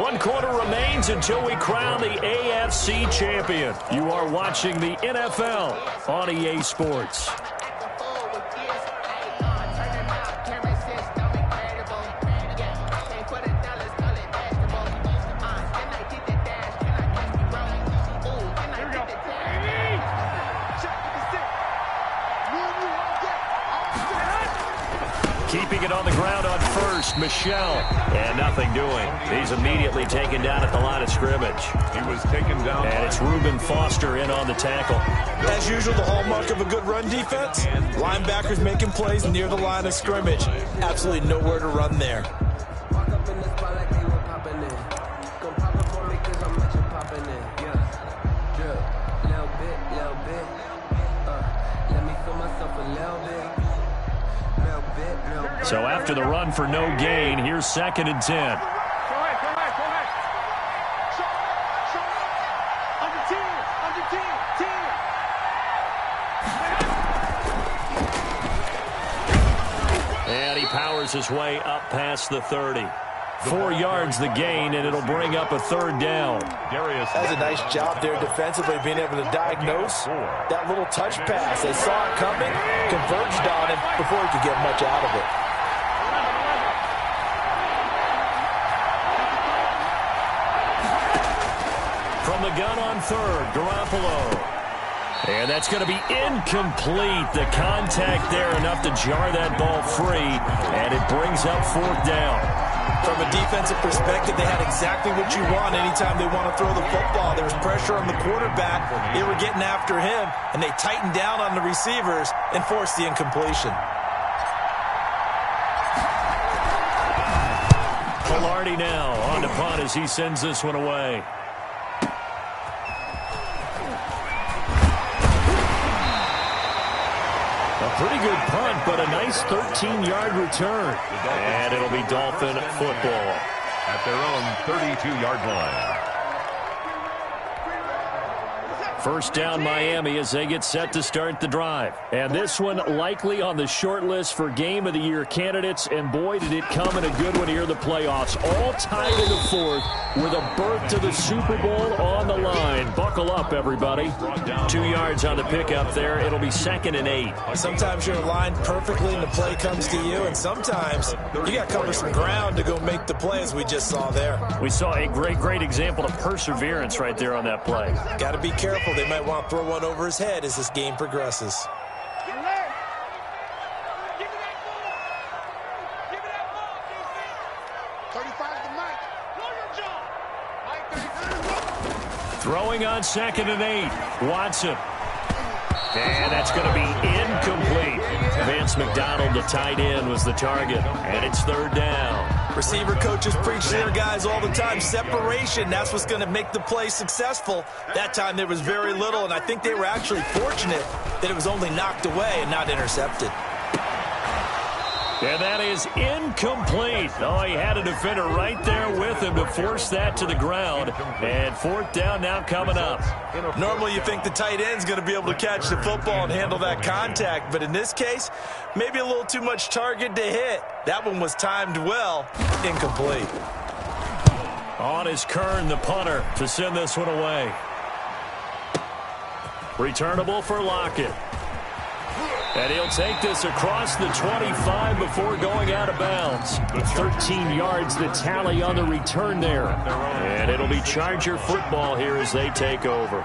1 quarter remains until we crown the AFC champion. You are watching the NFL on EA Sports. Keeping it on the ground on 1st, Michelle. And nothing doing. He's immediately taken down at the line of scrimmage. He was taken down. And it's Reuben Foster in on the tackle. As usual, the hallmark of a good run defense, linebackers making plays near the line of scrimmage. Absolutely nowhere to run there. So after the run for no gain, here's 2nd and 10. Go ahead. Under 10. And he powers his way up past the 30. 4 yards the gain, and it'll bring up a 3rd down. That's a nice job there defensively, being able to diagnose that little touch pass. They saw it coming, converged on him before he could get much out of it. From the gun on 3rd, Garoppolo. And that's going to be incomplete. The contact there enough to jar that ball free, and it brings up 4th down. From a defensive perspective, they had exactly what you want anytime they want to throw the football. There was pressure on the quarterback. They were getting after him, and they tightened down on the receivers and forced the incompletion. Velarde now on the punt as he sends this one away. Pretty good punt, but a nice 13-yard return. And it'll be Dolphin football at their own 32-yard line. 1st down Miami as they get set to start the drive. And this one likely on the short list for Game of the Year candidates. And boy, did it come in a good one here in the playoffs. All tied in the 4th with a berth to the Super Bowl on the line. Buckle up, everybody. 2 yards on the pickup there. It'll be 2nd and 8. Sometimes you're aligned perfectly and the play comes to you. And sometimes you got to cover some ground to go make the play, as we just saw there. We saw a great example of perseverance right there on that play. Got to be careful. They might want to throw one over his head as this game progresses. Throwing on 2nd and 8. Watson. And that's going to be incomplete. Vance McDonald, the tight end, was the target. And it's 3rd down. Receiver coaches preach to their guys all the time. Separation, that's what's going to make the play successful. That time there was very little, and I think they were actually fortunate that it was only knocked away and not intercepted. And that is incomplete. Oh, he had a defender right there with him to force that to the ground. And 4th down now coming up. Normally you think the tight end's going to be able to catch the football and handle that contact. But in this case, maybe a little too much target to hit. That one was timed well. Incomplete. On is Kern, the punter, to send this one away. Returnable for Lockett. And he'll take this across the 25 before going out of bounds. 13 yards the tally on the return there. And it'll be Charger football here as they take over.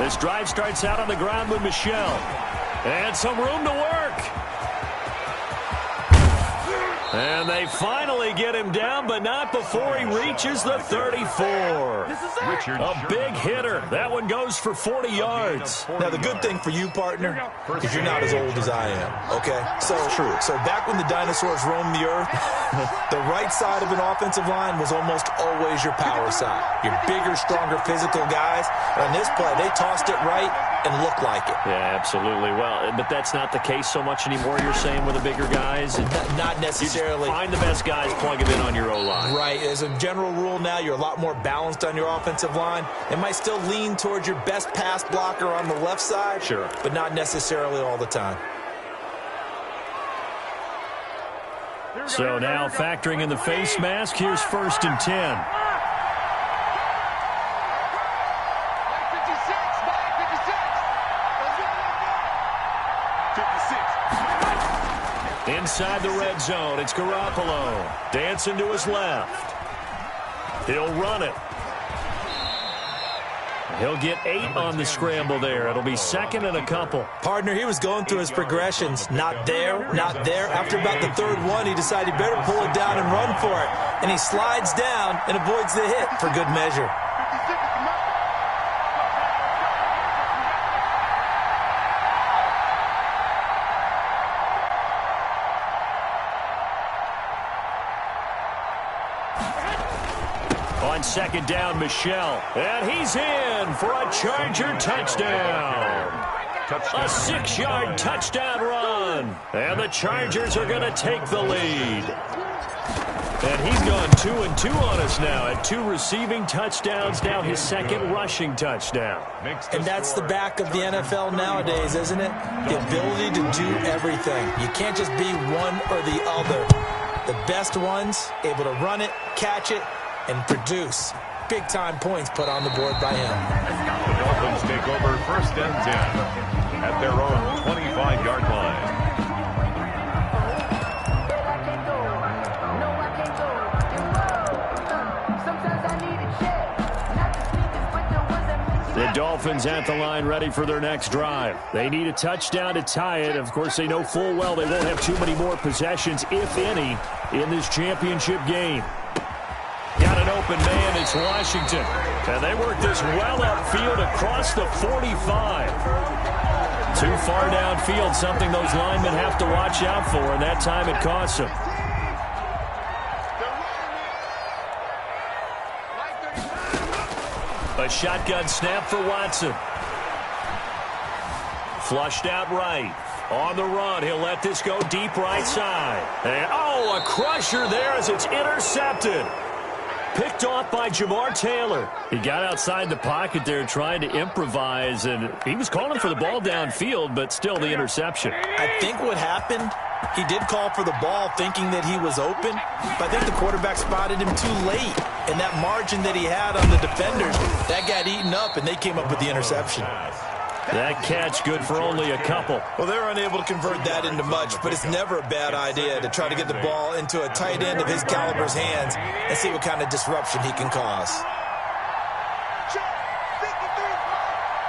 This drive starts out on the ground with Michel. And some room to work. And they finally get him down, but not before he reaches the 34. A big hitter. That one goes for 40 yards. Now, the good thing for you, partner, is you're not as old as I am, okay? So back when the dinosaurs roamed the earth, the right side of an offensive line was almost always your power side. Your bigger, stronger, physical guys. And on this play, they tossed it right and looked like it. Yeah, absolutely. Well, but that's not the case so much anymore, you're saying, with the bigger guys? Not necessarily. Find the best guys, plug them in on your O-line. Right. As a general rule now, you're a lot more balanced on your offensive line. It might still lean towards your best pass blocker on the left side. Sure. But not necessarily all the time. So now factoring in the face mask, here's 1st and 10. Inside the red zone, it's Garoppolo. Dancing to his left. He'll run it. He'll get 8 on the scramble there. It'll be 2nd and a couple. Partner, he was going through his progressions. Not there, not there. After about the 3rd one, he decided he better pull it down and run for it. And he slides down and avoids the hit for good measure. On 2nd down, Michel. And he's in for a Charger touchdown. A 6-yard touchdown run. And the Chargers are going to take the lead. And he's gone 2-2 on us now at 2 receiving touchdowns, now his 2nd rushing touchdown. And that's the back of the NFL nowadays, isn't it? The ability to do everything. You can't just be one or the other. The best ones, able to run it, catch it, and produce big-time points put on the board by him. The Dolphins take over 1st and 10 at their own 25-yard line. The Dolphins at the line ready for their next drive. They need a touchdown to tie it. Of course, they know full well they won't have too many more possessions, if any, in this championship game. Got an open man, it's Washington. And they work this well upfield across the 45. Too far downfield, something those linemen have to watch out for, and that time it costs them. A shotgun snap for Watson. Flushed out right. On the run, he'll let this go deep right side. And, a crusher there as it's intercepted. Picked off by Jamar Taylor. He got outside the pocket there trying to improvise, and he was calling for the ball downfield, but still the interception. I think what happened, he did call for the ball thinking that he was open, but I think the quarterback spotted him too late. And that margin that he had on the defenders, that got eaten up, and they came up with the interception. That catch good for only a couple. Well, they're unable to convert that into much, but it's never a bad idea to try to get the ball into a tight end of his caliber's hands and see what kind of disruption he can cause. Check 53's right.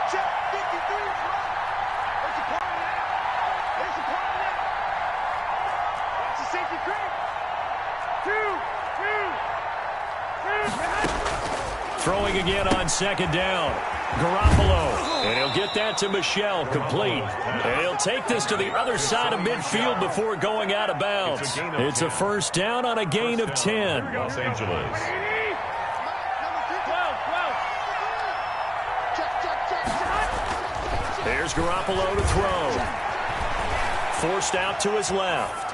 Check 53's right. There's a part of that. There's a part of that. Watch the safety creep. 2. Throwing again on 2nd down. Garoppolo. And he'll get that to Michel, complete. And he'll take this to the other side of midfield before going out of bounds. It's a 1st down on a gain of 10. Los Angeles. There's Garoppolo to throw. Forced out to his left.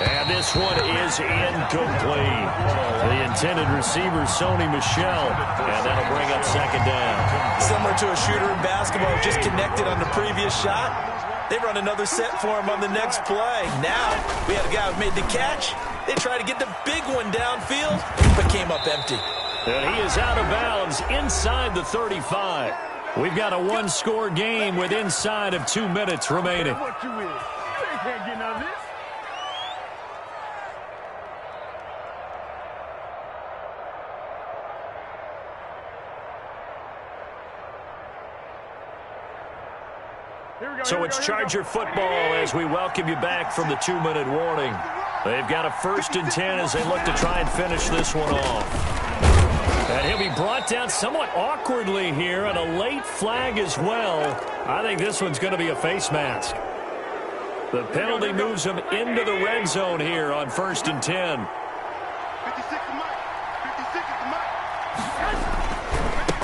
And this one is incomplete. The intended receiver, Sony Michel. And that'll bring up 2nd down. Similar to a shooter in basketball, just connected on the previous shot. They run another set for him on the next play. Now, we had a guy who made the catch. They tried to get the big one downfield, but came up empty. And he is out of bounds inside the 35. We've got a 1-score game with inside of 2 minutes remaining. What you is? You can't get none of this. So it's Charger football as we welcome you back from the 2-minute warning. They've got a 1st and 10 as they look to try and finish this one off. And he'll be brought down somewhat awkwardly here, and a late flag as well. I think this one's going to be a face mask. The penalty moves him into the red zone here on 1st and 10. 56 to Mike. 56 to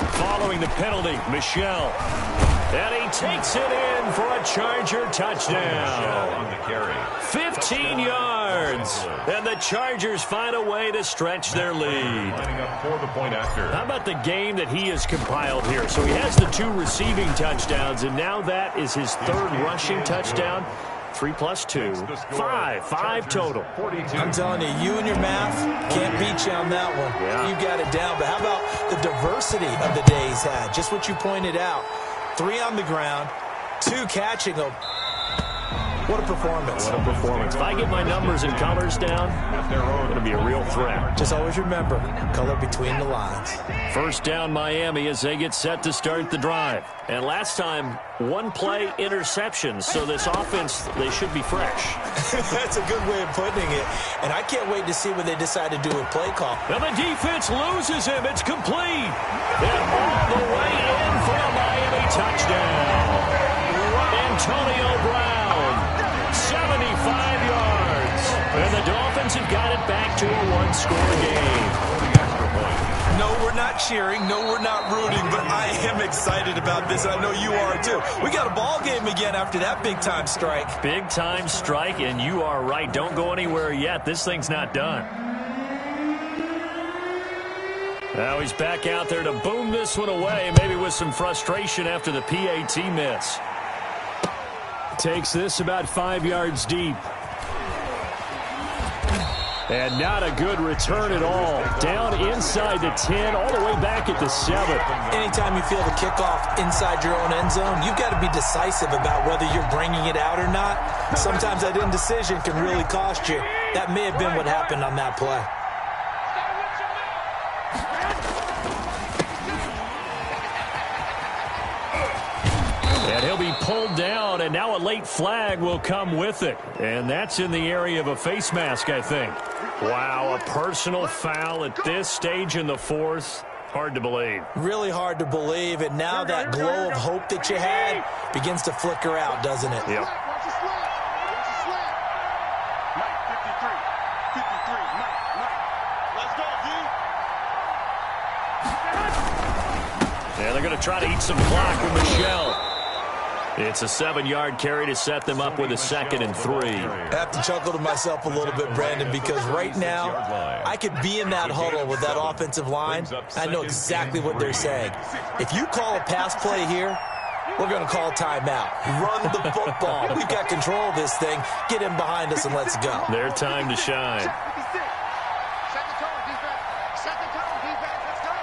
Mike. Following the penalty, Michelle. And he takes it in for a Charger touchdown. On the carry. 15 yards. And the Chargers find a way to stretch their lead. Lining up for the point after. How about the game that he has compiled here? So he has the 2 receiving touchdowns, and now that is his 3rd rushing touchdown. 3 plus 2, 5 total. I'm telling you, you and your math can't beat you on that one. Yeah. You got it down. But how about the diversity of the day he's had? Just what you pointed out. 3 on the ground, 2 catching them. What a performance. What a performance. If I get my numbers and colors down, it's going to be a real threat. Just always remember, color between the lines. 1st down Miami as they get set to start the drive. And last time, 1-play interceptions. So this offense, they should be fresh. That's a good way of putting it. And I can't wait to see what they decide to do with play call. Now the defense loses him. It's complete. And all the way in for a Miami touchdown. Antonio Brown. 75 yards. And the Dolphins have got it back to a 1-score game. No, we're not cheering. No, we're not rooting. But I am excited about this. I know you are, too. We got a ball game again after that big-time strike. Big-time strike, and you are right. Don't go anywhere yet. This thing's not done. Now he's back out there to boom this one away, maybe with some frustration after the PAT miss. Takes this about 5 yards deep. And not a good return at all. Down inside the 10, all the way back at the 7. Anytime you feel the kickoff inside your own end zone, you've got to be decisive about whether you're bringing it out or not. Sometimes that indecision can really cost you. That may have been what happened on that play. And he'll be pulled down, and now a late flag will come with it. And that's in the area of a face mask, I think. Wow, a personal foul at this stage in the 4th. Hard to believe. Really hard to believe, and now that glow of hope that you had begins to flicker out, doesn't it? Yep. Watch the slant. Watch the slant. Mike, 53. 53. Mike. Let's go, D. Yeah, they're going to try to eat some clock with Michelle. It's a 7-yard carry to set them up with a 2nd and 3. I have to chuckle to myself a little bit, Brandon, because right now I could be in that huddle with that offensive line. I know exactly what they're saying. If you call a pass play here, we're going to call timeout. Run the football. We've got control of this thing. Get in behind us and let's go. Their time to shine. 56. Set the tone, defense. Set the tone, defense. Let's go.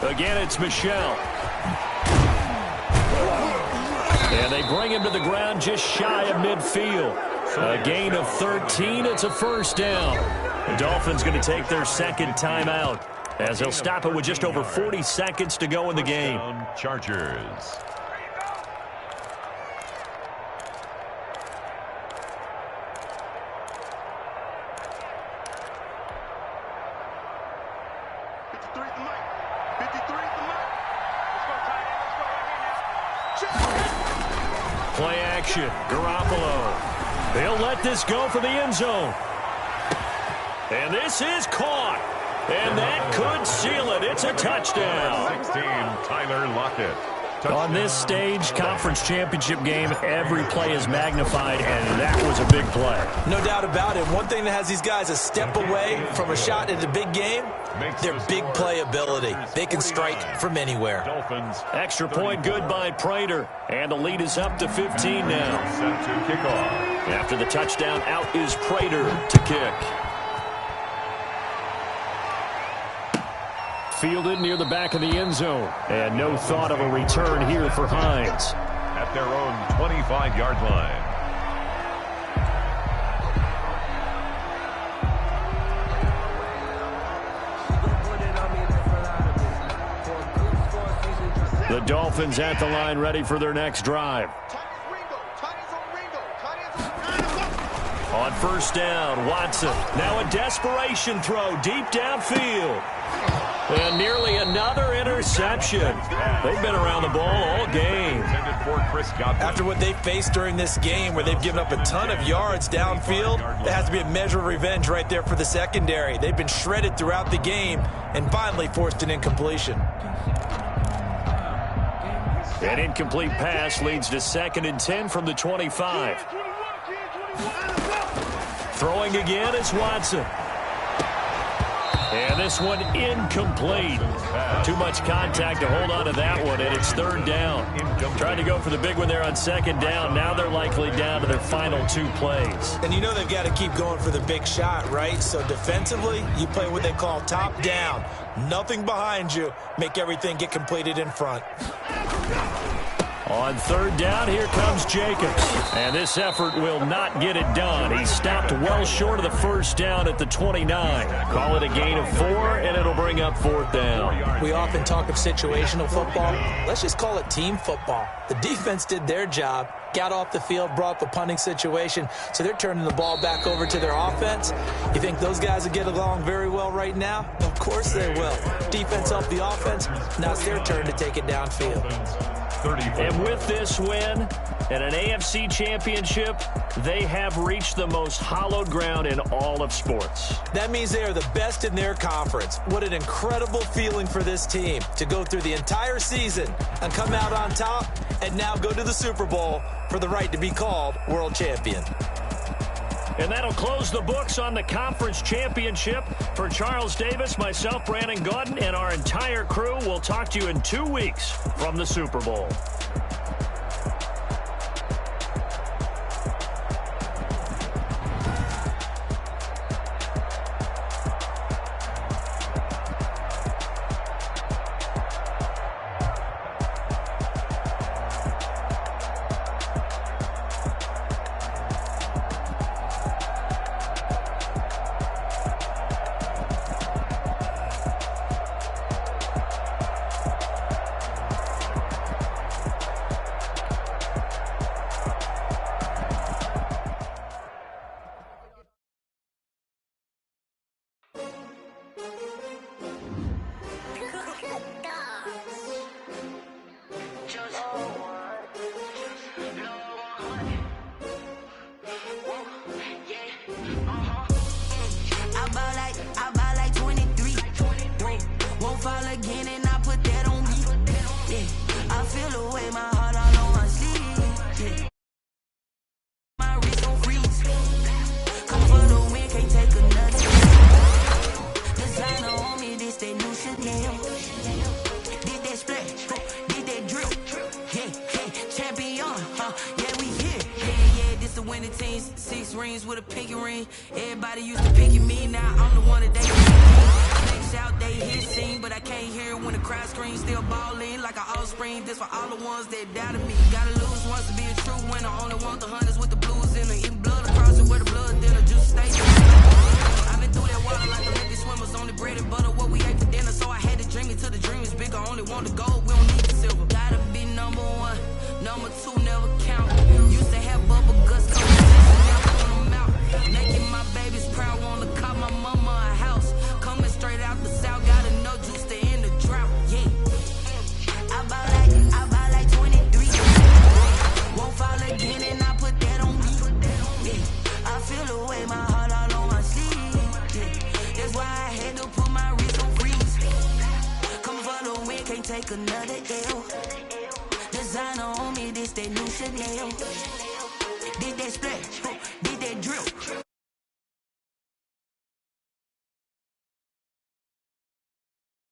Again, it's Michelle. And they bring him to the ground just shy of midfield. A gain of 13. It's a 1st down. The Dolphins going to take their 2nd timeout as they'll stop it with just over 40 seconds to go in the game. Chargers. Play action. Garoppolo. They'll let this go for the end zone. And this is caught. And that could seal it. It's a touchdown. 16, Tyler Lockett. On this stage, conference championship game, every play is magnified, and that was a big play. No doubt about it. One thing that has these guys a step away from a shot at a big game, their big play ability. They can strike from anywhere. Dolphins. Extra point good by Prater, and the lead is up to 15 now. Set to kick off. After the touchdown, out is Prater to kick. Fielded near the back of the end zone. And no thought of a return here for Hines. At their own 25-yard line. The Dolphins at the line, ready for their next drive. On first down, Watson. Now a desperation throw deep downfield. And nearly another interception. They've been around the ball all game. After what they faced during this game where they've given up a ton of yards downfield, there has to be a measure of revenge right there for the secondary. They've been shredded throughout the game and finally forced an incompletion. An incomplete pass leads to 2nd and 10 from the 25. Throwing again is Watson. And this one incomplete. Too much contact to hold on to that one, and it's 3rd down. Trying to go for the big one there on 2nd down. Now they're likely down to their final 2 plays. And you know they've got to keep going for the big shot, right? So defensively, you play what they call top down. Nothing behind you. Make everything get completed in front. On 3rd down, here comes Jacobs. And this effort will not get it done. He stopped well short of the 1st down at the 29. Call it a gain of 4, and it'll bring up 4th down. We often talk of situational football. Let's just call it team football. The defense did their job, got off the field, brought up a punting situation, so they're turning the ball back over to their offense. You think those guys will get along very well right now? Of course they will. Defense off the offense, now it's their turn to take it downfield. And with this win and an AFC championship, they have reached the most hallowed ground in all of sports. That means they are the best in their conference. What an incredible feeling for this team to go through the entire season and come out on top and now go to the Super Bowl for the right to be called world champion. And that'll close the books on the conference championship. For Charles Davis, myself, Brandon Gaudin, and our entire crew, we'll talk to you in 2 weeks from the Super Bowl. Take another L. Designer on me, this that new Chanel. Did that split?